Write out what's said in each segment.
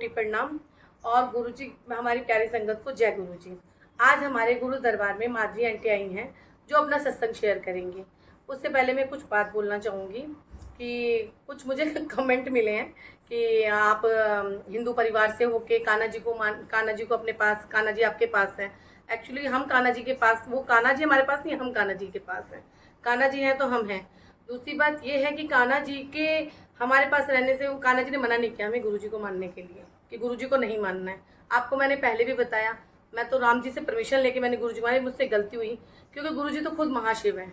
कोटि प्रणाम। और गुरुजी हमारी प्यारी संगत को जय गुरुजी। आज हमारे गुरु दरबार में माधवी आंटी आई हैं जो अपना सत्संग शेयर करेंगी। उससे पहले मैं कुछ बात बोलना चाहूँगी कि कुछ मुझे कमेंट मिले हैं कि आप हिंदू परिवार से होके कान्हा जी को अपने पास, कान्हा जी आपके पास हैं। एक्चुअली हम कान्हा जी के पास, वो कान्हा जी हमारे पास नहीं, हम कान्हा जी के पास हैं। कान्हा जी हैं तो हम हैं। दूसरी बात ये है कि कान्हा जी के हमारे पास रहने से वो कान्हा जी ने मना नहीं किया हमें गुरु जी को मानने के लिए कि गुरु जी को नहीं मानना है। आपको मैंने पहले भी बताया, मैं तो राम जी से परमिशन लेके मैंने गुरु जी माने, मुझसे गलती हुई क्योंकि गुरु जी तो खुद महाशिव हैं।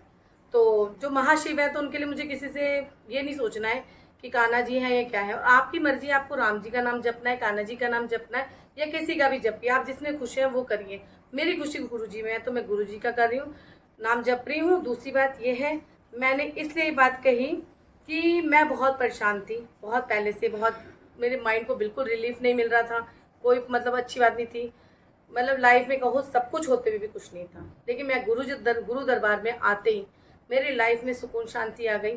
तो जो महाशिव है तो उनके लिए मुझे किसी से ये नहीं सोचना है कि कान्हा जी हैं या क्या है। और आपकी मर्जी, आपको राम जी का नाम जपना है, कान्हा जी का नाम जपना है या किसी का भी जपिए, आप जिसमें खुश हैं वो करिए। मेरी खुशी गुरु जी में है तो मैं गुरु जी का कर रही हूँ, नाम जप रही हूँ। दूसरी बात ये है, मैंने इसलिए ये बात कही कि मैं बहुत परेशान थी, बहुत पहले से, बहुत मेरे माइंड को बिल्कुल रिलीफ नहीं मिल रहा था। कोई मतलब अच्छी बात नहीं थी, मतलब लाइफ में कहो सब कुछ होते हुए भी कुछ नहीं था। लेकिन मैं गुरु दरबार में आते ही मेरी लाइफ में सुकून शांति आ गई।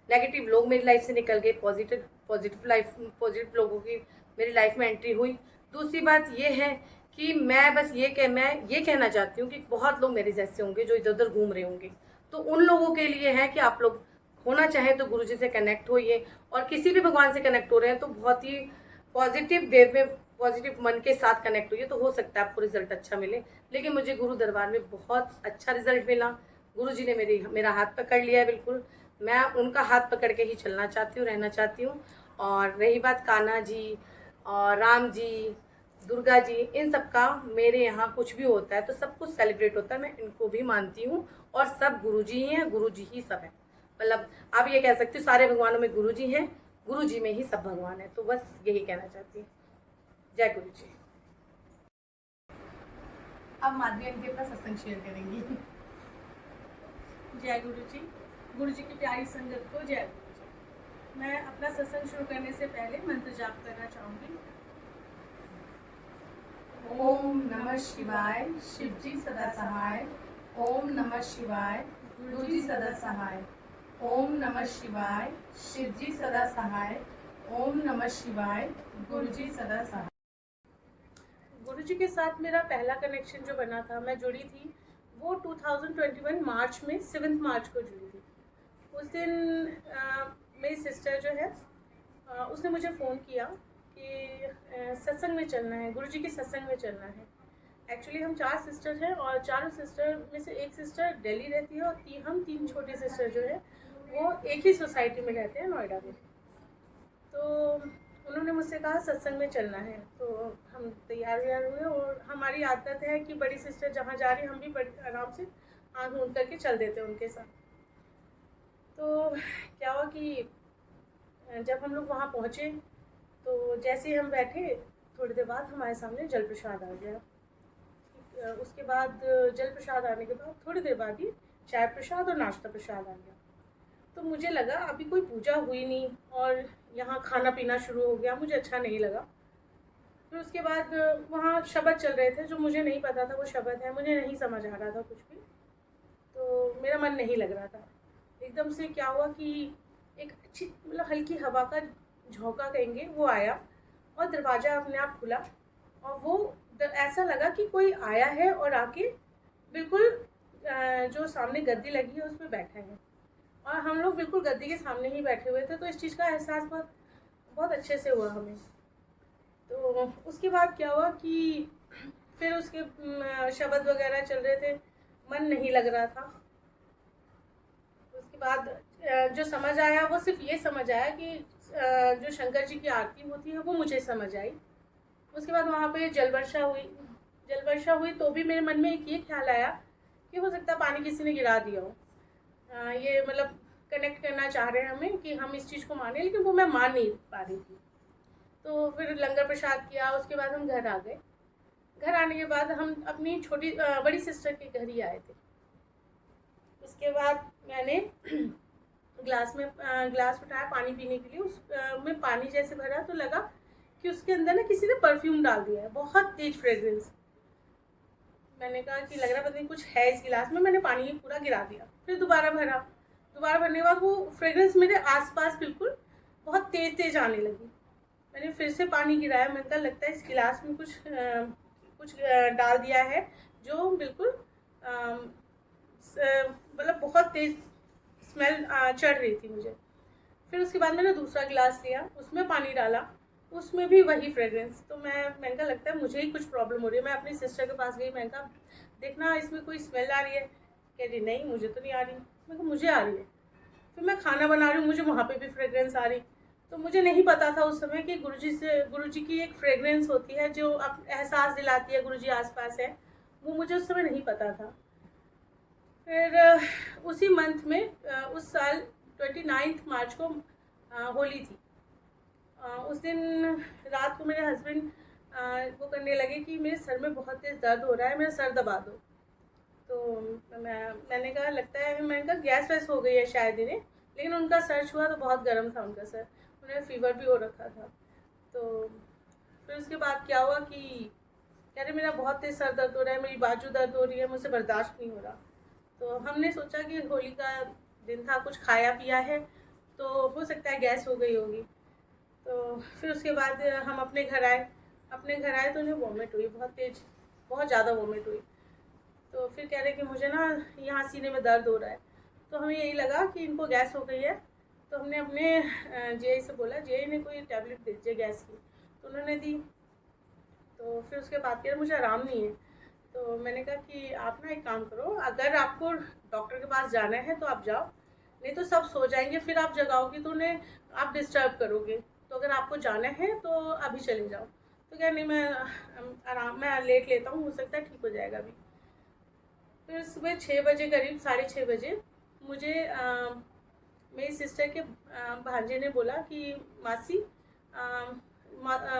नेगेटिव लोग मेरी लाइफ से निकल गए, पॉजिटिव लोगों की मेरी लाइफ में एंट्री हुई। दूसरी बात ये है कि मैं ये कहना चाहती हूँ कि बहुत लोग मेरे जैसे होंगे जो इधर उधर घूम रहे होंगे, तो उन लोगों के लिए है कि आप लोग होना चाहें तो गुरुजी से कनेक्ट होइए। और किसी भी भगवान से कनेक्ट हो रहे हैं तो बहुत ही पॉजिटिव वे में, पॉजिटिव मन के साथ कनेक्ट होइए, तो हो सकता है आपको रिजल्ट अच्छा मिले। लेकिन मुझे गुरु दरबार में बहुत अच्छा रिजल्ट मिला। गुरुजी ने मेरा हाथ पकड़ लिया है बिल्कुल। मैं उनका हाथ पकड़ के ही चलना चाहती हूँ, रहना चाहती हूँ। और रही बात कान्हा जी और राम जी, दुर्गा जी, इन सब का मेरे यहाँ कुछ भी होता है तो सब कुछ सेलिब्रेट होता है, मैं इनको भी मानती हूँ। और सब गुरु जी ही हैं, गुरु जी ही सब है। मतलब आप ये कह सकते हो सारे भगवानों में गुरु जी हैं, गुरु जी में ही सब भगवान है। तो बस यही कहना चाहती हूँ। जय गुरु जी। अब माधवी आंटी अपना सत्संग शेयर करेंगी। जय गुरु जी। गुरु जी की प्यारी संगत को जय गुरु जी। मैं अपना सत्संग शुरू करने से पहले मंत्र जाप करना चाहूँगी। ओम नमः शिवाय, शिव जी सदा सहाय। ओम नमः शिवाय, गुरु जी सदा सहाय। ओम नमः शिवाय, शिव जी सदा सहाय। ओम नमः शिवाय, गुरु जी सदा सहाय। गुरु जी के साथ मेरा पहला कनेक्शन जो बना था, मैं जुड़ी थी वो 2021 मार्च में, 7 मार्च को जुड़ी थी। उस दिन मेरी सिस्टर जो है उसने मुझे फ़ोन किया कि सत्संग में चलना है, गुरु जी के सत्संग में चलना है। एक्चुअली हम 4 सिस्टर हैं और चारों सिस्टर में से एक सिस्टर दिल्ली रहती है और हम 3 छोटे सिस्टर जो है वो एक ही सोसाइटी में रहते हैं, नोएडा में। तो उन्होंने मुझसे कहा सत्संग में चलना है, तो हम तैयार व्यार हुए। और हमारी आदत है कि बड़ी सिस्टर जहाँ जा रही हम भी बड़ी आराम से आँख मूंद करके चल देते हैं उनके साथ। तो क्या हुआ कि जब हम लोग वहाँ पहुँचे तो जैसे ही हम बैठे, थोड़ी देर बाद हमारे सामने जल प्रसाद आ गया। उसके बाद जल प्रसाद आने के बाद थोड़ी देर बाद ही चाय प्रसाद और नाश्ता प्रसाद आ गया। तो मुझे लगा अभी कोई पूजा हुई नहीं और यहाँ खाना पीना शुरू हो गया, मुझे अच्छा नहीं लगा। फिर उसके बाद वहाँ शब्द चल रहे थे जो मुझे नहीं पता था वो शब्द है, मुझे नहीं समझ आ रहा था कुछ भी, तो मेरा मन नहीं लग रहा था। एकदम से क्या हुआ कि एक अच्छी मतलब हल्की हवा का झोंका कहेंगे वो आया और दरवाज़ा अपने आप खुला और वो ऐसा लगा कि कोई आया है और आके बिल्कुल जो सामने गद्दी लगी है उस पर बैठा है। और हम लोग बिल्कुल गद्दी के सामने ही बैठे हुए थे, तो इस चीज़ का एहसास बहुत बहुत अच्छे से हुआ हमें। तो उसके बाद क्या हुआ कि फिर उसके शब्द वगैरह चल रहे थे, मन नहीं लग रहा था। उसके बाद जो समझ आया वो सिर्फ ये समझ आया कि जो शंकर जी की आरती होती है वो मुझे समझ आई। उसके बाद वहाँ पे जल वर्षा हुई तो भी मेरे मन में एक ये ख्याल आया कि हो सकता है पानी किसी ने गिरा दिया हो। ये मतलब कनेक्ट करना चाह रहे हैं हमें कि हम इस चीज़ को माने, लेकिन वो मैं मान नहीं पा रही थी। तो फिर लंगर प्रसाद किया, उसके बाद हम घर आ गए। घर आने के बाद हम अपनी बड़ी सिस्टर के घर ही आए थे। उसके बाद मैंने ग्लास उठाया पानी पीने के लिए, में पानी जैसे भरा तो लगा कि उसके अंदर ना किसी ने परफ्यूम डाल दिया है, बहुत तेज फ्रेग्रेंस। मैंने कहा कि लग रहा पता नहीं कुछ है इस गिलास में, मैंने पानी पूरा गिरा दिया। फिर दोबारा भरने के बाद वो फ्रेग्रेंस मेरे आसपास बिल्कुल बहुत तेज तेज आने लगी। मैंने फिर से पानी गिराया। मैंने कहा लगता है इस गिलास में कुछ डाल दिया है जो बिल्कुल मतलब बहुत तेज़ स्मेल चढ़ रही थी मुझे। फिर उसके बाद मैंने दूसरा गिलास लिया, उसमें पानी डाला, उसमें भी वही फ्रेग्रेंस। तो मैंने कहा लगता है मुझे ही कुछ प्रॉब्लम हो रही है। मैं अपनी सिस्टर के पास गई, मैंने कहा देखना इसमें कोई स्मेल आ रही है। कह रही नहीं मुझे तो नहीं आ रही। मैं कहा मुझे आ रही है। फिर मैं खाना बना रही हूँ, मुझे वहाँ पे भी फ्रेग्रेंस आ रही। तो मुझे नहीं पता था उस समय कि गुरुजी की एक फ्रेग्रेंस होती है जो आप एहसास दिलाती है गुरुजी आसपास है। वो मुझे उस समय नहीं पता था। फिर उसी मंथ में उस साल 29 मार्च को होली थी। उस दिन रात को मेरे हस्बैंड वो करने लगे कि मेरे सर में बहुत तेज़ दर्द हो रहा है, मेरा सर दबा दो। तो मैंने कहा लगता है, मैंने कहा गैस वैस हो गई है शायद इन्हें। लेकिन उनका सर्च हुआ तो बहुत गर्म था उनका सर, उन्हें फीवर भी हो रखा था। तो फिर उसके बाद क्या हुआ कि कह रहे मेरा बहुत तेज़ सर दर्द हो रहा है, मेरी बाजू दर्द हो रही है, मुझसे बर्दाश्त नहीं हो रहा। तो हमने सोचा कि होली का दिन था, कुछ खाया पिया है तो हो सकता है गैस हो गई होगी। तो फिर उसके बाद हम अपने घर आए। तो उन्हें वॉमिट हुई, बहुत तेज़, बहुत ज़्यादा वॉमिट हुई। तो फिर कह रहे कि मुझे ना यहाँ सीने में दर्द हो रहा है। तो हमें यही लगा कि इनको गैस हो गई है। तो हमने अपने जेई से बोला, जेई ने कोई टैबलेट दे दीजिए गैस की। तो उन्होंने दी। तो फिर उसके बाद कह रहे मुझे आराम नहीं है। तो मैंने कहा कि आप ना एक काम करो, अगर आपको डॉक्टर के पास जाना है तो आप जाओ, नहीं तो सब सो जाएंगे, फिर आप जगाओगी तो उन्हें आप डिस्टर्ब करोगे। तो अगर आपको जाना है तो अभी चले जाओ। तो क्या नहीं, मैं लेट लेता हूँ, हो सकता है ठीक हो जाएगा अभी। फिर सुबह 6 बजे करीब, 6:30 बजे मुझे मेरी सिस्टर के भांजे ने बोला कि मासी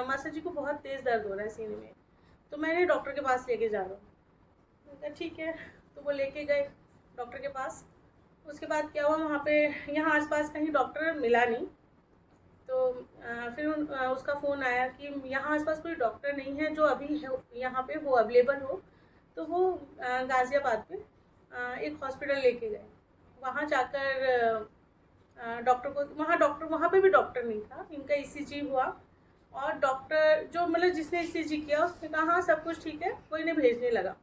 मासा जी को बहुत तेज़ दर्द हो रहा है सीने में, तो मैंने डॉक्टर के पास लेके जा रहा हूँ। मैंने कहा ठीक है। तो वो लेके गए डॉक्टर के पास। उसके बाद क्या हुआ, वहाँ पे यहाँ आसपास कहीं डॉक्टर मिला नहीं। तो फिर उसका फ़ोन आया कि यहाँ आसपास कोई डॉक्टर नहीं है जो अभी यहाँ पे हो, अवेलेबल हो। तो वो गाज़ियाबाद में एक हॉस्पिटल लेके गए। वहाँ जाकर डॉक्टर को, वहाँ पे भी डॉक्टर नहीं था। इनका ईसीजी हुआ और डॉक्टर जो मतलब जिसने ईसीजी किया उसने कहा हाँ सब कुछ ठीक है, वो इन्हें भेजने लगा।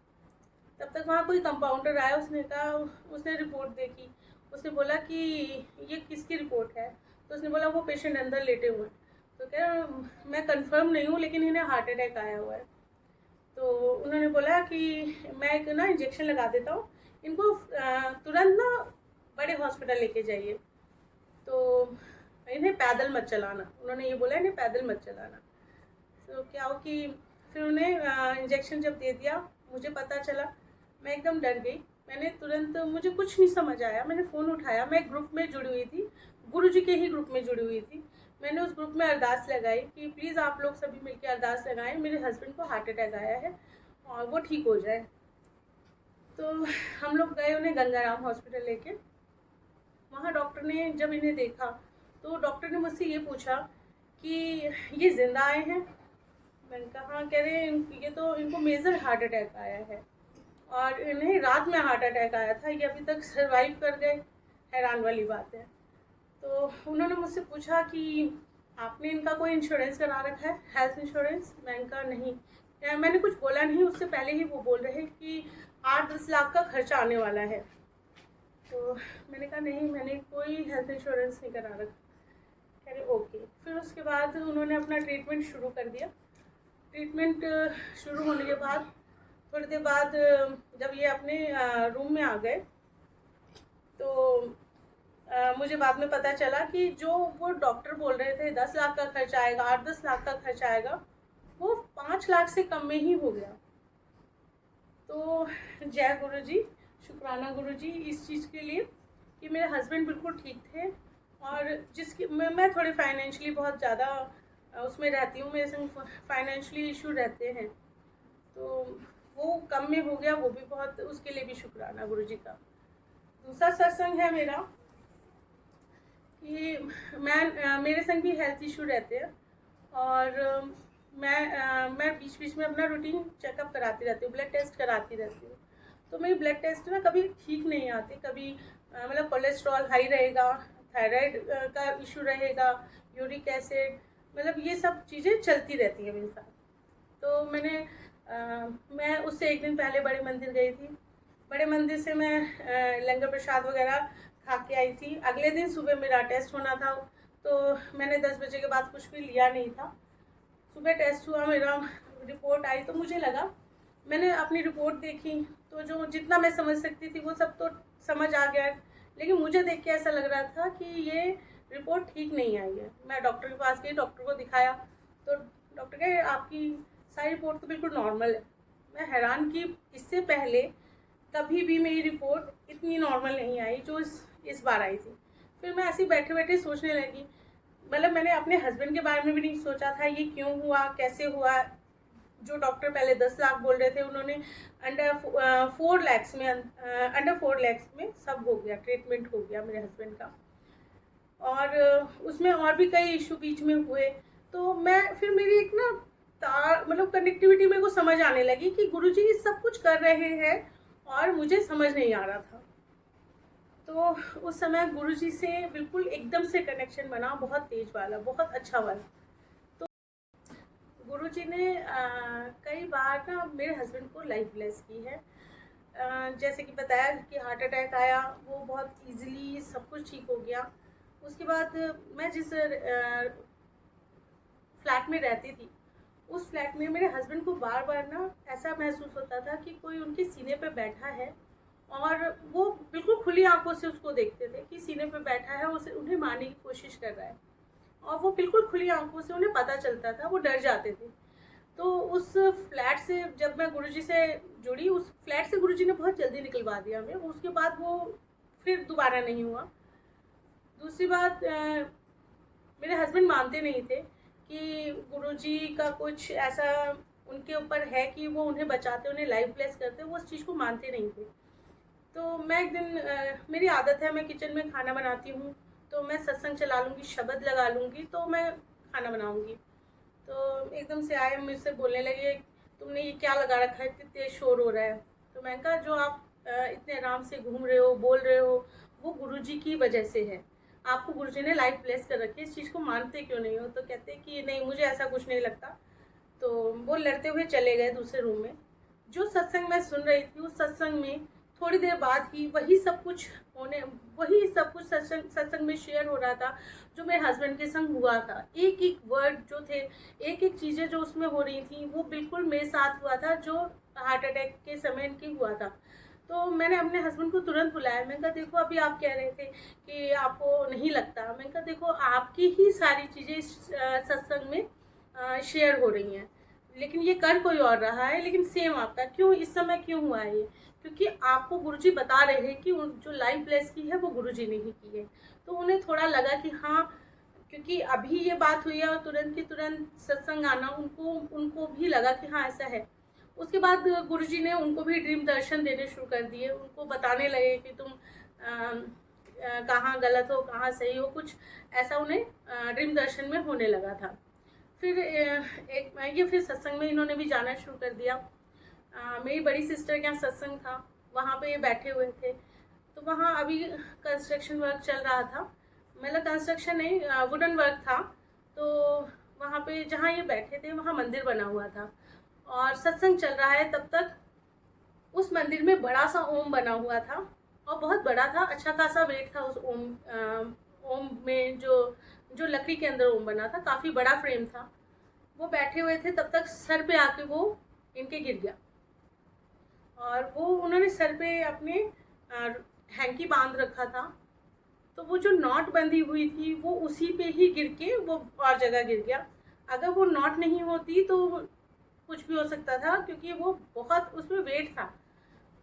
तब तक वहाँ कोई कंपाउंडर आया, उसने कहा, उसने रिपोर्ट देखी। उसने बोला कि ये किसकी रिपोर्ट है। तो उसने बोला वो पेशेंट अंदर लेटे हुए हैं। तो क्या मैं कंफर्म नहीं हूँ लेकिन इन्हें हार्ट अटैक आया हुआ है। तो उन्होंने बोला कि मैं एक ना इंजेक्शन लगा देता हूँ, इनको तुरंत ना बड़े हॉस्पिटल लेके जाइए। तो इन्हें पैदल मत चलाना, उन्होंने ये बोला इन्हें पैदल मत चलाना। तो क्या हो कि फिर उन्हें इंजेक्शन जब दे दिया, मुझे पता चला, मैं एकदम डर गई। मैंने तुरंत, मुझे कुछ नहीं समझ आया, मैंने फ़ोन उठाया। मैं एक ग्रुप में जुड़ी हुई थी, गुरुजी के ही ग्रुप में जुड़ी हुई थी। मैंने उस ग्रुप में अरदास लगाई कि प्लीज़ आप लोग सभी मिलकर अरदास लगाएं, मेरे हस्बैंड को हार्ट अटैक आया है और वो ठीक हो जाए। तो हम लोग गए उन्हें गंगाराम हॉस्पिटल लेके। वहाँ डॉक्टर ने जब इन्हें देखा तो डॉक्टर ने मुझसे ये पूछा कि ये ज़िंदा आए हैं। मैंने कहा हाँ। कह रहे ये तो इनको मेजर हार्ट अटैक आया है और इन्हें रात में हार्ट अटैक आया था, ये अभी तक सरवाइव कर गए, हैरान वाली बात है। तो उन्होंने मुझसे पूछा कि आपने इनका कोई इंश्योरेंस करा रखा है, हेल्थ इंश्योरेंस। मैंने कहा नहीं। मैंने कुछ बोला नहीं, उससे पहले ही वो बोल रहे कि 8-10 लाख का खर्चा आने वाला है। तो मैंने कहा नहीं, मैंने कोई हेल्थ इंश्योरेंस नहीं करा रखा। कह रहे ओके। फिर उसके बाद उन्होंने अपना ट्रीटमेंट शुरू कर दिया। ट्रीटमेंट शुरू होने के बाद थोड़ी देर बाद जब ये अपने रूम में आ गए तो मुझे बाद में पता चला कि जो वो डॉक्टर बोल रहे थे 10 लाख का खर्चा आएगा, 8-10 लाख का खर्चा आएगा, वो 5 लाख से कम में ही हो गया। तो जय गुरु जी, शुक्राना गुरु जी इस चीज़ के लिए कि मेरे हस्बैंड बिल्कुल ठीक थे। और जिसकी मैं थोड़ी फाइनेंशियली बहुत ज़्यादा उसमें रहती हूँ, मेरे संग फाइनेंशियली इशू रहते हैं, तो वो कम में हो गया, वो भी बहुत, उसके लिए भी शुक्राना गुरु जी का। दूसरा सत्संग है मेरा कि मेरे संग भी हेल्थ इशू रहते हैं और मैं बीच बीच में अपना रूटीन चेकअप कराती रहती हूँ, ब्लड टेस्ट कराती रहती हूँ। तो मेरी ब्लड टेस्ट ना कभी ठीक नहीं आती, कभी मतलब कोलेस्ट्रॉल हाई रहेगा, थायराइड का इशू रहेगा, यूरिक एसिड, मतलब ये सब चीज़ें चलती रहती हैं मेरे साथ। तो मैं उससे एक दिन पहले बड़े मंदिर गई थी। बड़े मंदिर से मैं लंगर प्रसाद वगैरह खा के आई थी। अगले दिन सुबह मेरा टेस्ट होना था, तो मैंने 10 बजे के बाद कुछ भी लिया नहीं था। सुबह टेस्ट हुआ मेरा, रिपोर्ट आई तो मुझे लगा, मैंने अपनी रिपोर्ट देखी तो जो जितना मैं समझ सकती थी वो सब तो समझ आ गया, लेकिन मुझे देख के ऐसा लग रहा था कि ये रिपोर्ट ठीक नहीं आई है। मैं डॉक्टर के पास गई, डॉक्टर को दिखाया तो डॉक्टर कहे आपकी सारी रिपोर्ट तो बिल्कुल नॉर्मल है। मैं हैरान कि इससे पहले कभी भी मेरी रिपोर्ट इतनी नॉर्मल नहीं आई जो इस बार आई थी। फिर मैं ऐसे बैठे बैठे सोचने लगी, मतलब मैंने अपने हस्बैंड के बारे में भी नहीं सोचा था ये क्यों हुआ, कैसे हुआ। जो डॉक्टर पहले 10 लाख बोल रहे थे, उन्होंने अंडर 4 लैक्स में सब हो गया, ट्रीटमेंट हो गया मेरे हस्बैंड का। और उसमें और भी कई इशू बीच में हुए। तो मैं फिर मेरी एक ना तार मतलब कनेक्टिविटी मेरे को समझ आने लगी कि गुरुजी सब कुछ कर रहे हैं और मुझे समझ नहीं आ रहा था। तो उस समय गुरुजी से बिल्कुल एकदम से कनेक्शन बना, बहुत तेज वाला, बहुत अच्छा वाला। तो गुरुजी ने कई बार ना मेरे हस्बैंड को लाइफ ब्लेस की है। जैसे कि बताया कि हार्ट अटैक आया, वो बहुत इजीली सब कुछ ठीक हो गया। उसके बाद मैं जिस फ्लैट में रहती थी, उस फ्लैट में मेरे हस्बैंड को बार बार ना ऐसा महसूस होता था कि कोई उनके सीने पे बैठा है, और वो बिल्कुल खुली आंखों से उसको देखते थे कि सीने पे बैठा है, उसे उन्हें मारने की कोशिश कर रहा है, और वो बिल्कुल खुली आंखों से उन्हें पता चलता था, वो डर जाते थे। तो उस फ्लैट से जब मैं गुरुजी से जुड़ी, उस फ्लैट से गुरुजी ने बहुत जल्दी निकलवा दिया हमें। उसके बाद वो फिर दोबारा नहीं हुआ। दूसरी बात, मेरे हस्बैंड मानते नहीं थे कि गुरुजी का कुछ ऐसा उनके ऊपर है कि वो उन्हें बचाते, उन्हें लाइफ ब्लेस करते, वो उस चीज़ को मानते नहीं थे। तो मैं एक दिन मेरी आदत है, मैं किचन में खाना बनाती हूँ तो मैं सत्संग चला लूँगी, शब्द लगा लूँगी, तो मैं खाना बनाऊँगी। तो एकदम से आए, मुझसे बोलने लगे तुमने ये क्या लगा रखा है, इतनी तेज शोर हो रहा है। तो मैंने कहा जो आप इतने आराम से घूम रहे हो, बोल रहे हो, वो गुरुजी की वजह से है। आपको गुरुजी ने लाइफ ब्लेस कर रखी है, इस चीज़ को मानते क्यों नहीं हो? तो कहते कि नहीं, मुझे ऐसा कुछ नहीं लगता। तो वो लड़ते हुए चले गए दूसरे रूम में। जो सत्संग मैं सुन रही थी, उस सत्संग में थोड़ी देर बाद ही वही सब कुछ सत्संग में शेयर हो रहा था जो मेरे हस्बैंड के संग हुआ था। एक एक वर्ड जो थे, एक एक चीज़ें जो उसमें हो रही थी, वो बिल्कुल मेरे साथ हुआ था जो हार्ट अटैक के समय इनके हुआ था। तो मैंने अपने हस्बैंड को तुरंत बुलाया। मैंने कहा देखो, अभी आप कह रहे थे कि आपको नहीं लगता। मैंने कहा देखो, आपकी ही सारी चीज़ें इस सत्संग में शेयर हो रही हैं, लेकिन ये कर कोई और रहा है, लेकिन सेम आपका क्यों इस समय क्यों हुआ है ये? क्योंकि आपको गुरुजी बता रहे हैं कि जो लाइफ ब्लेस की है वो गुरुजी ने ही की है। तो उन्हें थोड़ा लगा कि हाँ, क्योंकि अभी ये बात हुई है और तुरंत की तुरंत सत्संग आना, उनको भी लगा कि हाँ ऐसा है। उसके बाद गुरुजी ने उनको भी ड्रीम दर्शन देने शुरू कर दिए। उनको बताने लगे कि तुम कहाँ गलत हो, कहाँ सही हो, कुछ ऐसा उन्हें ड्रीम दर्शन में होने लगा था। फिर ये फिर सत्संग में इन्होंने भी जाना शुरू कर दिया। मेरी बड़ी सिस्टर के यहाँ सत्संग था, वहाँ पे ये बैठे हुए थे। तो वहाँ अभी कंस्ट्रक्शन वर्क चल रहा था, मतलब कंस्ट्रक्शन नहीं, वुडन वर्क था। तो वहाँ पे जहाँ ये बैठे थे, वहाँ मंदिर बना हुआ था और सत्संग चल रहा है। तब तक उस मंदिर में बड़ा सा ओम बना हुआ था, और बहुत बड़ा था, अच्छा खासा वेट था उस ओम में। जो लकड़ी के अंदर ओम बना था, काफ़ी बड़ा फ्रेम था। वो बैठे हुए थे, तब तक सर पे आके वो इनके गिर गया, और वो उन्होंने सर पे अपने हैंकी बांध रखा था। तो वो जो नॉट बंधी हुई थी, वो उसी पे ही गिर के वो और जगह गिर गया। अगर वो नॉट नहीं होती तो कुछ भी हो सकता था, क्योंकि वो बहुत उसमें वेट था।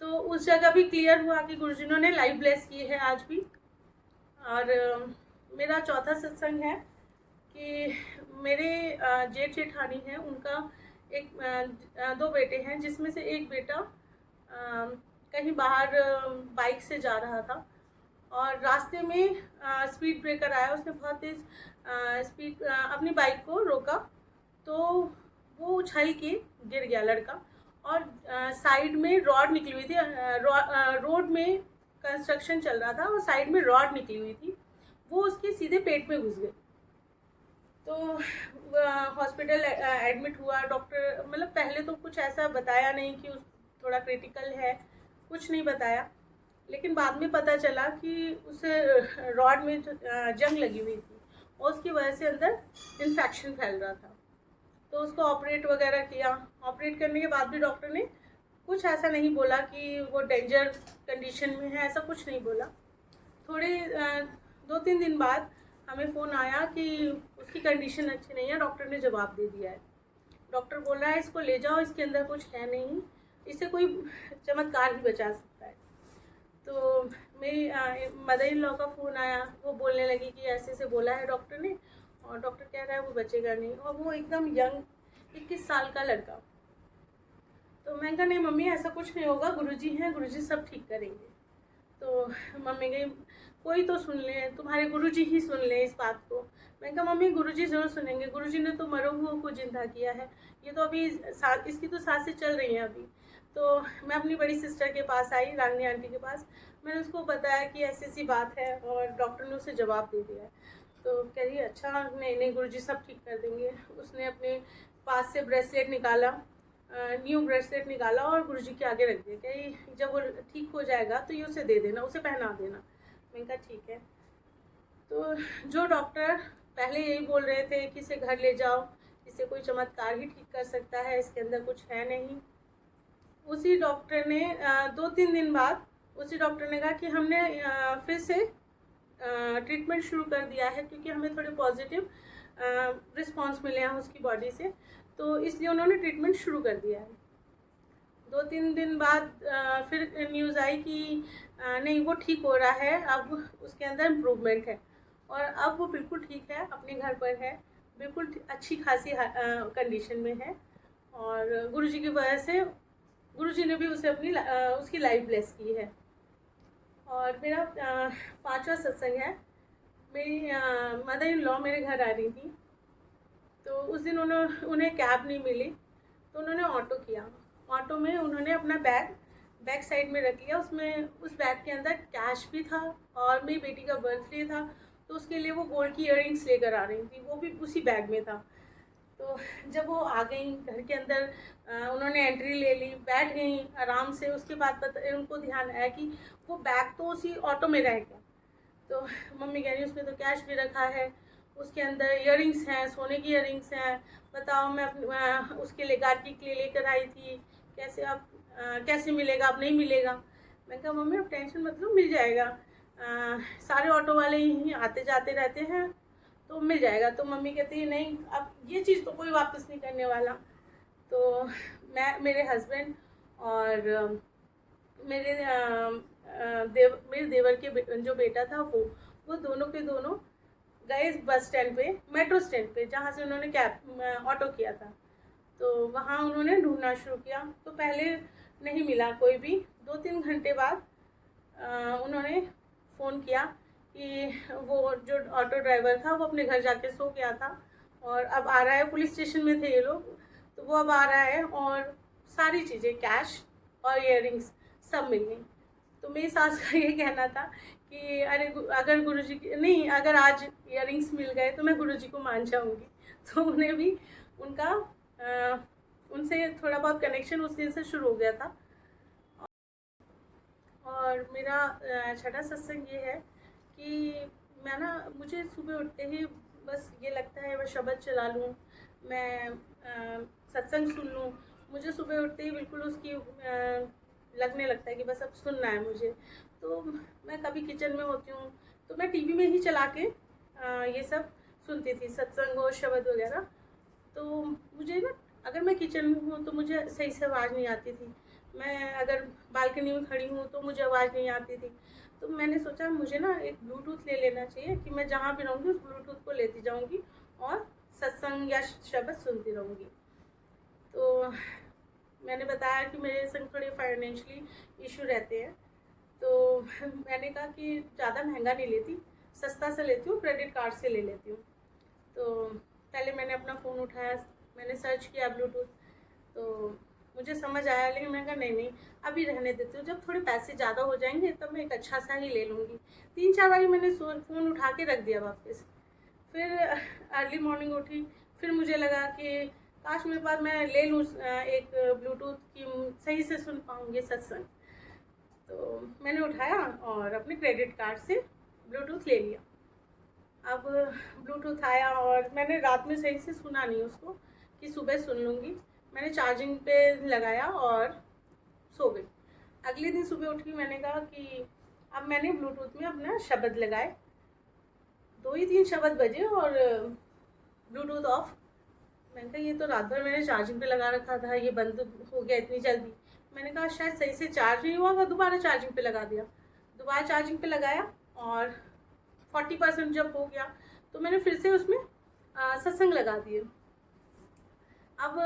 तो उस जगह भी क्लियर हुआ कि गुरुजी ने लाइफ ब्लेस की है आज भी। और मेरा चौथा सत्संग है कि मेरे जेठ जेठानी हैं, उनका दो बेटे हैं, जिसमें से एक बेटा कहीं बाहर बाइक से जा रहा था, और रास्ते में स्पीड ब्रेकर आया। उसने बहुत तेज़ स्पीड अपनी बाइक को रोका, तो वो उछल के गिर गया लड़का। और साइड में रॉड निकली हुई थी, रोड में कंस्ट्रक्शन चल रहा था और साइड में रॉड निकली हुई थी, वो उसके सीधे पेट में घुस गई। तो हॉस्पिटल एडमिट हुआ। डॉक्टर मतलब पहले तो कुछ ऐसा बताया नहीं कि थोड़ा क्रिटिकल है, कुछ नहीं बताया। लेकिन बाद में पता चला कि उसे रॉड में जंग लगी हुई थी और उसकी वजह से अंदर इन्फेक्शन फैल रहा था। तो उसको ऑपरेट वगैरह किया। ऑपरेट करने के बाद भी डॉक्टर ने कुछ ऐसा नहीं बोला कि वो डेंजर कंडीशन में है, ऐसा कुछ नहीं बोला। थोड़े 2-3 दिन बाद हमें फ़ोन आया कि उसकी कंडीशन अच्छी नहीं है, डॉक्टर ने जवाब दे दिया है। डॉक्टर बोल रहा है इसको ले जाओ, इसके अंदर कुछ है नहीं, इसे कोई चमत्कार ही बचा सकता है। तो मेरी मदर इन लॉ का फ़ोन आया, वो बोलने लगी कि ऐसे ऐसे बोला है डॉक्टर ने, और डॉक्टर कह रहा है वो बचेगा नहीं, और वो एकदम यंग 21 साल का लड़का। तो मैंने कहा नहीं मम्मी ऐसा कुछ नहीं होगा, गुरुजी हैं, गुरुजी सब ठीक करेंगे। तो मम्मी गई, कोई तो सुन ले, तुम्हारे गुरुजी ही सुन ले इस बात को। मैंने कहा मम्मी गुरुजी ज़रूर सुनेंगे, गुरुजी ने तो मरे हुओं को जिंदा किया है, ये तो अभी इसकी तो सांसें चल रही हैं अभी। तो मैं अपनी बड़ी सिस्टर के पास आई, रागनी आंटी के पास। मैंने उसको बताया कि ऐसी ऐसी बात है और डॉक्टर ने उसे जवाब दे दिया है। तो कह रही अच्छा नहीं नहीं गुरुजी सब ठीक कर देंगे। उसने अपने पास से ब्रेसलेट निकाला, न्यू ब्रेसलेट निकाला और गुरुजी के आगे रख दिया कि जब वो ठीक हो जाएगा तो ये उसे दे देना, उसे पहना देना। मैंने कहा ठीक है। तो जो डॉक्टर पहले यही बोल रहे थे कि इसे घर ले जाओ, इसे कोई चमत्कार ही ठीक कर सकता है, इसके अंदर कुछ है नहीं, उसी डॉक्टर ने 2-3 दिन बाद उसी डॉक्टर ने कहा कि हमने फिर से ट्रीटमेंट शुरू कर दिया है, क्योंकि हमें थोड़े पॉजिटिव रिस्पॉन्स मिले हैं उसकी बॉडी से, तो इसलिए उन्होंने ट्रीटमेंट शुरू कर दिया है। 2-3 दिन बाद फिर न्यूज़ आई कि नहीं वो ठीक हो रहा है, अब उसके अंदर इम्प्रूवमेंट है और अब वो बिल्कुल ठीक है, अपने घर पर है, बिल्कुल अच्छी खासी कंडीशन में है। और गुरुजी की वजह से गुरुजी ने भी उसे अपनी उसकी लाइफ ब्लेस की है। और मेरा 5वां सत्संग है। मेरी मदर इन लॉ मेरे घर आ रही थी, तो उस दिन उन्हें कैब नहीं मिली, तो उन्होंने ऑटो किया। ऑटो में उन्होंने अपना बैक साइड में रख लिया, उसमें उस बैग के अंदर कैश भी था और मेरी बेटी का बर्थडे था, तो उसके लिए वो गोल्ड की इयररिंग्स लेकर आ रही थी, वो भी उसी बैग में था। तो जब वो आ गई घर के अंदर, उन्होंने एंट्री ले ली, बैठ गई आराम से। उसके बाद उनको ध्यान आया कि वो बैग तो उसी ऑटो में रह गया। तो मम्मी कह रही उसमें तो कैश भी रखा है, उसके अंदर इयररिंग्स हैं, सोने की इयररिंग्स हैं, बताओ मैं उसके लिए गाड़ी के लिए लेकर आई थी, कैसे आप कैसे मिलेगा, अब नहीं मिलेगा। मैं कहा मम्मी आप टेंशन मत लो, मिल जाएगा, सारे ऑटो वाले यहीं आते जाते रहते हैं, तो मिल जाएगा। तो मम्मी कहती है नहीं अब ये चीज़ तो कोई वापस नहीं करने वाला। तो मेरे हस्बैंड और मेरे देवर के जो बेटा था वो दोनों के दोनों गए बस स्टैंड पे, मेट्रो स्टैंड पे, जहाँ से उन्होंने कैब ऑटो किया था। तो वहाँ उन्होंने ढूंढना शुरू किया, तो पहले नहीं मिला कोई भी। 2-3 घंटे बाद उन्होंने फ़ोन किया कि वो जो ऑटो ड्राइवर था वो अपने घर जाके सो गया था और अब आ रहा है, पुलिस स्टेशन में थे ये लोग, तो वो अब आ रहा है और सारी चीज़ें कैश और इयररिंग्स सब मिल गई। तो मेरी सास का ये कहना था कि अरे अगर गुरुजी नहीं, अगर आज इयररिंग्स मिल गए तो मैं गुरुजी को मान जाऊंगी। तो उन्हें भी उनका उनसे थोड़ा बहुत कनेक्शन उस दिन से शुरू हो गया था। और मेरा छठा सत्संग ये है कि मुझे सुबह उठते ही बस ये लगता है मैं शब्द चला लूँ, मैं सत्संग सुन लूँ। मुझे सुबह उठते ही बिल्कुल उसकी लगने लगता है कि बस अब सुनना है मुझे। तो मैं कभी किचन में होती हूँ तो मैं टीवी में ही चला के ये सब सुनती थी, सत्संग और शब्द वगैरह। तो मुझे ना अगर मैं किचन में हूँ तो मुझे सही से आवाज़ नहीं आती थी, मैं अगर बालकनी में खड़ी हूँ तो मुझे आवाज़ नहीं आती थी। तो मैंने सोचा मुझे ना एक ब्लूटूथ ले लेना चाहिए कि मैं जहाँ भी रहूँगी उस ब्लूटूथ को लेती जाऊँगी और सत्संग या शब्द सुनती रहूँगी। तो मैंने बताया कि मेरे संग थोड़े फाइनेंशियली इशू रहते हैं, तो मैंने कहा कि ज़्यादा महंगा नहीं लेती, सस्ता से लेती हूँ, क्रेडिट कार्ड से ले लेती हूँ। तो पहले मैंने अपना फ़ोन उठाया, मैंने सर्च किया ब्लूटूथ, तो मुझे समझ आया, लेकिन मैंने कहा नहीं अभी रहने देती हूँ, जब थोड़े पैसे ज़्यादा हो जाएंगे तब मैं एक अच्छा सा ही ले लूँगी। 3-4 बार मैंने फ़ोन उठा के रख दिया वापस। फिर अर्ली मॉर्निंग उठी, फिर मुझे लगा कि काश मेरे पास मैं ले लूँ एक ब्लूटूथ की सही से सुन पाऊँगी सत्संग। तो मैंने उठाया और अपने क्रेडिट कार्ड से ब्लूटूथ ले लिया। अब ब्लूटूथ आया और मैंने रात में सही से सुना नहीं उसको कि सुबह सुन लूँगी। मैंने चार्जिंग पे लगाया और सो गई। अगले दिन सुबह उठी, मैंने कहा कि अब मैंने ब्लूटूथ में अपना शब्द लगाए। 2 ही 3 शब्द बजे और ब्लूटूथ ऑफ। मैंने कहा ये तो रात भर मैंने चार्जिंग पे लगा रखा था, ये बंद हो गया इतनी जल्दी। मैंने कहा शायद सही से चार्ज नहीं हुआ, मैं दोबारा चार्जिंग पे लगा दिया। दोबारा चार्जिंग पे लगाया और 40% जब हो गया तो मैंने फिर से उसमें सत्संग लगा दिए। अब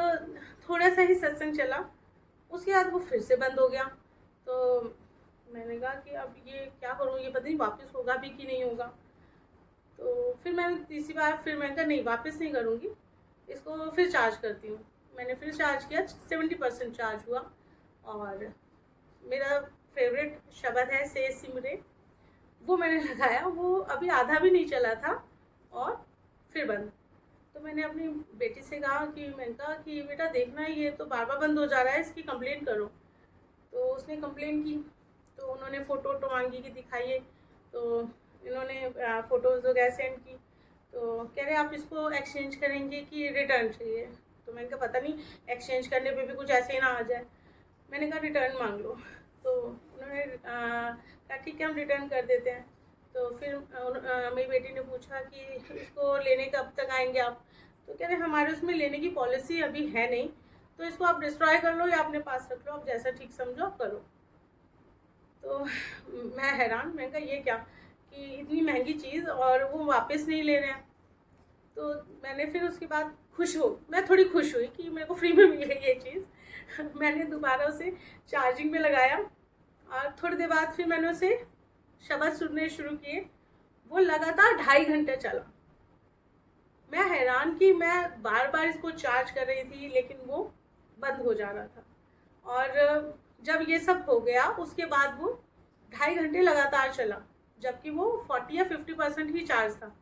थोड़ा सा ही सत्संग चला, उसके बाद वो फिर से बंद हो गया। तो मैंने कहा कि अब ये क्या करूँ, ये पता नहीं वापस होगा भी कि नहीं होगा। तो फिर मैंने तीसरी बार फिर मैंने कहा नहीं, वापस नहीं करूँगी, इसको फिर चार्ज करती हूँ। मैंने फिर चार्ज किया, 70% चार्ज हुआ और मेरा फेवरेट शब्द है से सिमरे, वो मैंने लगाया। वो अभी आधा भी नहीं चला था और फिर बंद। तो मैंने अपनी बेटी से कहा कि मैंने कहा कि बेटा देखना, ये तो बार बार बंद हो जा रहा है, इसकी कंप्लेंट करो। तो उसने कंप्लेंट की, तो उन्होंने फ़ोटो वोटो मांगी कि दिखाइए। तो इन्होंने फ़ोटोज़ वगैरह सेंड की। तो कह रहे आप इसको एक्सचेंज करेंगे कि रिटर्न चाहिए। तो मैंने कहा पता नहीं, एक्सचेंज करने पे भी कुछ ऐसे ही ना आ जाए। मैंने कहा रिटर्न मांग लो। तो उन्होंने कहा ठीक है हम रिटर्न कर देते हैं। तो फिर मेरी बेटी ने पूछा कि इसको लेने कब तक आएंगे आप। तो कह रहे हमारे उसमें लेने की पॉलिसी अभी है नहीं, तो इसको आप डिस्ट्रॉय कर लो या अपने पास रख लो, आप जैसा ठीक समझो आप करो। तो मैं हैरान, मैंने कहा ये क्या कि इतनी महंगी चीज़ और वो वापस नहीं ले रहे हैं। तो मैंने फिर उसके बाद मैं थोड़ी खुश हुई कि मेरे को फ्री में मिल गई ये चीज़। मैंने दोबारा उसे चार्जिंग में लगाया और थोड़ी देर बाद फिर मैंने उसे शब्द सुनने शुरू किए। वो लगातार 2.5 घंटे चला। मैं हैरान कि मैं बार बार इसको चार्ज कर रही थी लेकिन वो बंद हो जा रहा था। और जब ये सब हो गया उसके बाद वो 2.5 घंटे लगातार चला, जबकि वो 40 या 50% ही चार्ज था।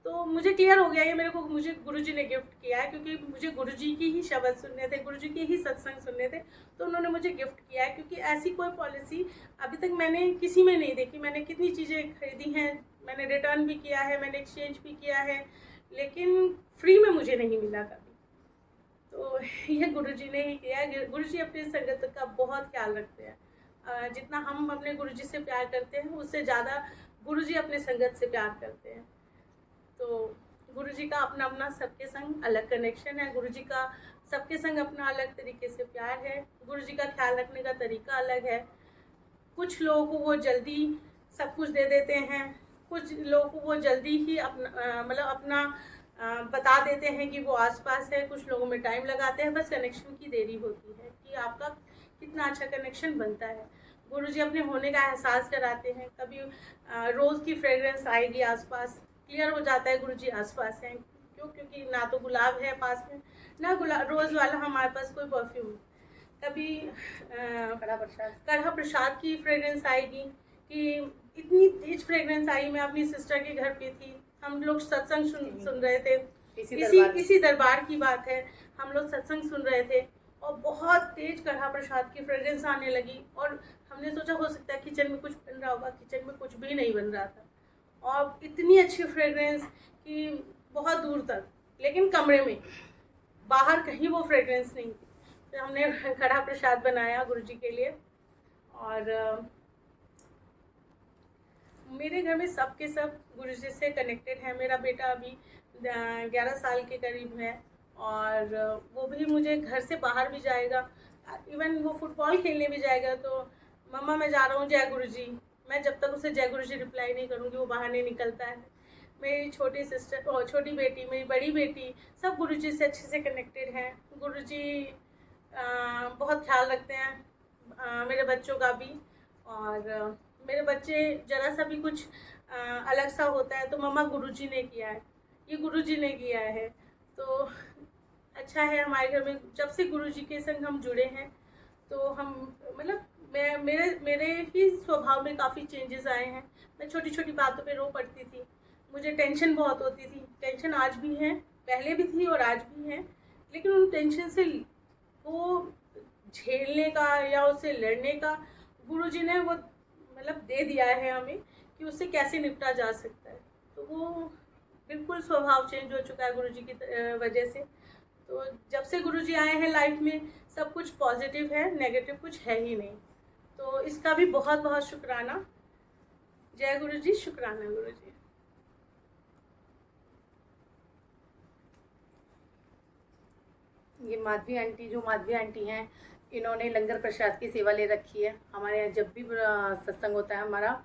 तो मुझे क्लियर हो गया ये मुझे गुरुजी ने गिफ्ट किया है, क्योंकि मुझे गुरुजी की ही शब्द सुनने थे, गुरुजी के ही सत्संग सुनने थे, तो उन्होंने मुझे गिफ्ट किया है। क्योंकि ऐसी कोई पॉलिसी अभी तक मैंने किसी में नहीं देखी। मैंने कितनी चीज़ें खरीदी हैं, मैंने रिटर्न भी किया है, मैंने एक्सचेंज भी किया है, लेकिन फ्री में मुझे नहीं मिला कभी। तो ये गुरुजी ने ही किया है। गुरुजी अपने संगत का बहुत ख्याल रखते हैं। जितना हम अपने गुरुजी से प्यार करते हैं उससे ज़्यादा गुरुजी अपने संगत से प्यार करते हैं। तो गुरुजी का अपना अपना सबके संग अलग कनेक्शन है। गुरुजी का सबके संग अपना अलग तरीके से प्यार है। गुरुजी का ख्याल रखने का तरीका अलग है। कुछ लोगों को वो जल्दी सब कुछ दे देते हैं, कुछ लोगों को वो जल्दी ही अपना बता देते हैं कि वो आसपास है। कुछ लोगों में टाइम लगाते हैं, बस कनेक्शन की देरी होती है कि आपका कितना अच्छा कनेक्शन बनता है। गुरुजी अपने होने का एहसास कराते हैं। कभी रोज़ की फ्रेगरेंस आएगी आसपास, क्लियर हो जाता है गुरुजी आसपास हैं। क्योंकि ना तो गुलाब है पास में, ना रोज़ वाला हमारे पास कोई परफ्यूम। कभी कढ़ा प्रसाद की फ्रेगरेंस आएगी कि इतनी तेज फ्रेगरेंस आई। मैं अपनी सिस्टर के घर पे थी, हम लोग सत्संग सुन रहे थे। इसी दरबार की बात है, हम लोग सत्संग सुन रहे थे और बहुत तेज कढ़ा प्रसाद की फ्रेगरेंस आने लगी। और हमने सोचा हो सकता है किचन में कुछ बन रहा होगा, किचन में कुछ भी नहीं बन रहा था। और इतनी अच्छी फ्रेगरेंस कि बहुत दूर तक, लेकिन कमरे में बाहर कहीं वो फ्रेगरेंस नहीं थी। फिर हमने कढ़ा प्रसाद बनाया गुरुजी के लिए। और मेरे घर में सब के सब गुरुजी से कनेक्टेड है। मेरा बेटा अभी 11 साल के करीब है और वो भी मुझे घर से बाहर भी जाएगा, इवन वो फुटबॉल खेलने भी जाएगा तो मम्मा मैं जा रहा हूँ जय गुरुजी। मैं जब तक उसे जय गुरुजी रिप्लाई नहीं करूँगी वो बाहर नहीं निकलता है। मेरी छोटी सिस्टर, छोटी बेटी, मेरी बड़ी बेटी, सब गुरुजी से अच्छे से कनेक्टेड हैं। गुरुजी बहुत ख्याल रखते हैं मेरे बच्चों का भी। और मेरे बच्चे ज़रा सा भी कुछ अलग सा होता है तो मम्मा गुरुजी ने किया है, ये गुरुजी ने किया है। तो अच्छा है हमारे घर में जब से गुरुजी के संग हम जुड़े हैं। तो हम मेरे ही स्वभाव में काफ़ी चेंजेस आए हैं। मैं छोटी छोटी बातों पे रो पड़ती थी, मुझे टेंशन बहुत होती थी, टेंशन आज भी है, पहले भी थी और आज भी है, लेकिन उन टेंशन से वो झेलने का या उससे लड़ने का गुरुजी ने वो मतलब दे दिया है हमें कि उससे कैसे निपटा जा सकता है। तो वो बिल्कुल स्वभाव चेंज हो चुका है गुरुजी की वजह से। तो जब से गुरुजी आए हैं लाइफ में सब कुछ पॉजिटिव है, नेगेटिव कुछ है ही नहीं। तो इसका भी बहुत बहुत शुक्राना। जय गुरुजी, शुक्राना गुरुजी। ये माधवी आंटी, जो माधवी आंटी हैं, इन्होंने लंगर प्रसाद की सेवा ले रखी है। हमारे यहाँ जब भी सत्संग होता है, हमारा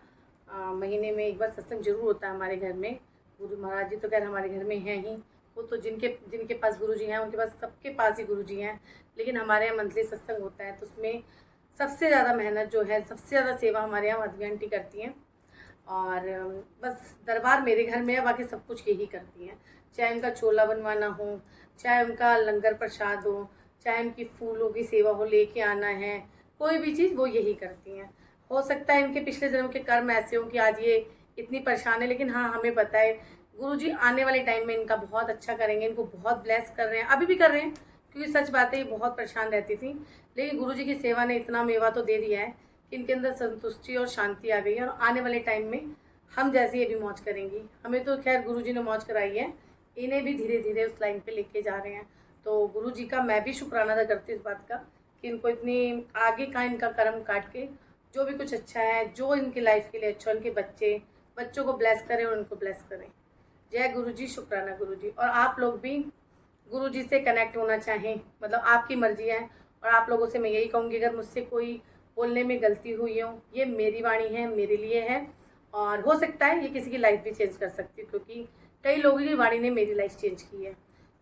महीने में एक बार सत्संग जरूर होता है हमारे घर में। गुरु महाराज जी तो खैर हमारे घर में हैं ही, वो तो जिनके जिनके पास गुरुजी हैं उनके पास, सबके पास ही गुरुजी हैं। लेकिन हमारे यहाँ मंथली सत्संग होता है, तो उसमें सबसे ज़्यादा मेहनत जो है, सबसे ज़्यादा सेवा हमारे यहाँ माधवी आंटी करती हैं। और बस दरबार मेरे घर में है, बाकी सब कुछ यही करती हैं। चाहे उनका चोला बनवाना हो, चाहे उनका लंगर प्रसाद हो, चाहे उनकी फूलों की सेवा हो, लेके आना है, कोई भी चीज़ वो यही करती हैं। हो सकता है इनके पिछले जन्म के कर्म ऐसे हो कि आज ये इतनी परेशान है, लेकिन हाँ, हमें पता है गुरुजी आने वाले टाइम में इनका बहुत अच्छा करेंगे, इनको बहुत ब्लेस कर रहे हैं, अभी भी कर रहे हैं। क्योंकि सच बात है, ये बहुत परेशान रहती थी, लेकिन गुरुजी की सेवा ने इतना मेवा तो दे दिया है कि इनके अंदर संतुष्टि और शांति आ गई है। और आने वाले टाइम में हम जैसे ये भी मौज करेंगी। हमें तो खैर गुरुजी ने मौज कराई है, इन्हें भी धीरे धीरे उस लाइन पे लेके जा रहे हैं। तो गुरुजी का मैं भी शुक्राना अदा करती हूँ इस बात का कि इनको इतनी आगे का इनका कर्म काट के जो भी कुछ अच्छा है, जो इनकी लाइफ के लिए अच्छा, उनके बच्चों को ब्लेस करें और उनको ब्लेस करें। जय गुरुजी, शुक्राना गुरुजी। और आप लोग भी गुरुजी से कनेक्ट होना चाहें, मतलब आपकी मर्जी है। और आप लोगों से मैं यही कहूँगी, अगर मुझसे कोई बोलने में गलती हुई हो, ये मेरी वाणी है, मेरे लिए है, और हो सकता है ये किसी की लाइफ भी चेंज कर सकती है, क्योंकि कई लोगों की वाणी ने मेरी लाइफ चेंज की है।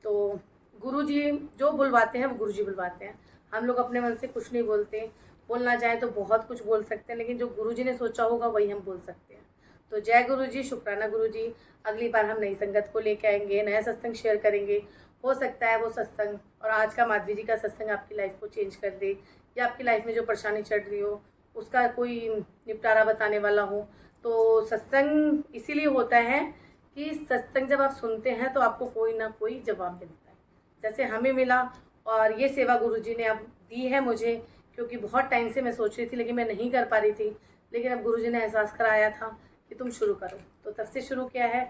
तो गुरुजी जो बुलवाते हैं वो गुरुजी बुलवाते हैं। हम लोग अपने मन से कुछ नहीं बोलते, बोलना चाहे तो बहुत कुछ बोल सकते हैं, लेकिन जो गुरुजी ने सोचा होगा वही हम बोल सकते हैं। तो जय गुरुजी, शुक्राना गुरुजी। अगली बार हम नई संगत को लेके आएंगे, नया सत्संग शेयर करेंगे। हो सकता है वो सत्संग और आज का माधवी जी का सत्संग आपकी लाइफ को चेंज कर दे, या आपकी लाइफ में जो परेशानी चल रही हो उसका कोई निपटारा बताने वाला हो। तो सत्संग इसीलिए होता है कि सत्संग जब आप सुनते हैं तो आपको कोई ना कोई जवाब मिलता है, जैसे हमें मिला। और ये सेवा गुरुजी ने अब दी है मुझे, क्योंकि बहुत टाइम से मैं सोच रही थी लेकिन मैं नहीं कर पा रही थी। लेकिन अब गुरुजी ने एहसास कराया था कि तुम शुरू करो, तो तब से शुरू किया है।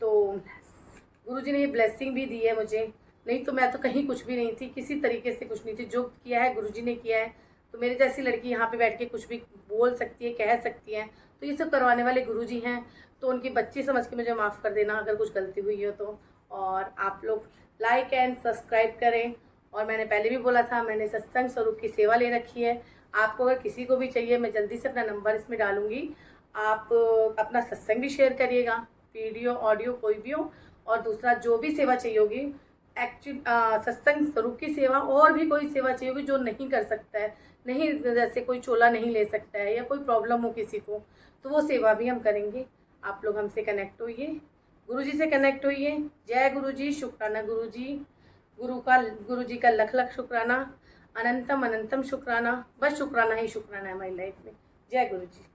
तो गुरुजी ने ये ब्लेसिंग भी दी है मुझे, नहीं तो मैं तो कहीं कुछ भी नहीं थी, किसी तरीके से कुछ नहीं थी। जो किया है गुरुजी ने किया है। तो मेरे जैसी लड़की यहाँ पे बैठ के कुछ भी बोल सकती है, कह सकती है, तो ये सब करवाने वाले गुरुजी हैं। तो उनकी बच्ची समझ के मुझे माफ़ कर देना अगर कुछ गलती हुई हो तो। और आप लोग लाइक एंड सब्सक्राइब करें। और मैंने पहले भी बोला था, मैंने सत्संग स्वरूप की सेवा ले रखी है। आपको अगर किसी को भी चाहिए, मैं जल्दी से अपना नंबर इसमें डालूंगी, आप अपना सत्संग भी शेयर करिएगा, वीडियो ऑडियो कोई भी हो। और दूसरा जो भी सेवा चाहिए होगी, एक्चुअली सत्संग स्वरूप की सेवा, और भी कोई सेवा चाहिए होगी जो नहीं कर सकता है, नहीं, जैसे कोई चोला नहीं ले सकता है या कोई प्रॉब्लम हो किसी को, तो वो सेवा भी हम करेंगे। आप लोग हमसे कनेक्ट होइए, गुरुजी से कनेक्ट होइए। जय गुरुजी, शुक्राना गुरुजी। गुरुजी का लख लख शुक्राना, अनंतम अनंतम शुक्राना। बस शुक्राना ही शुक्राना है हमारी लाइफ में। जय गुरुजी।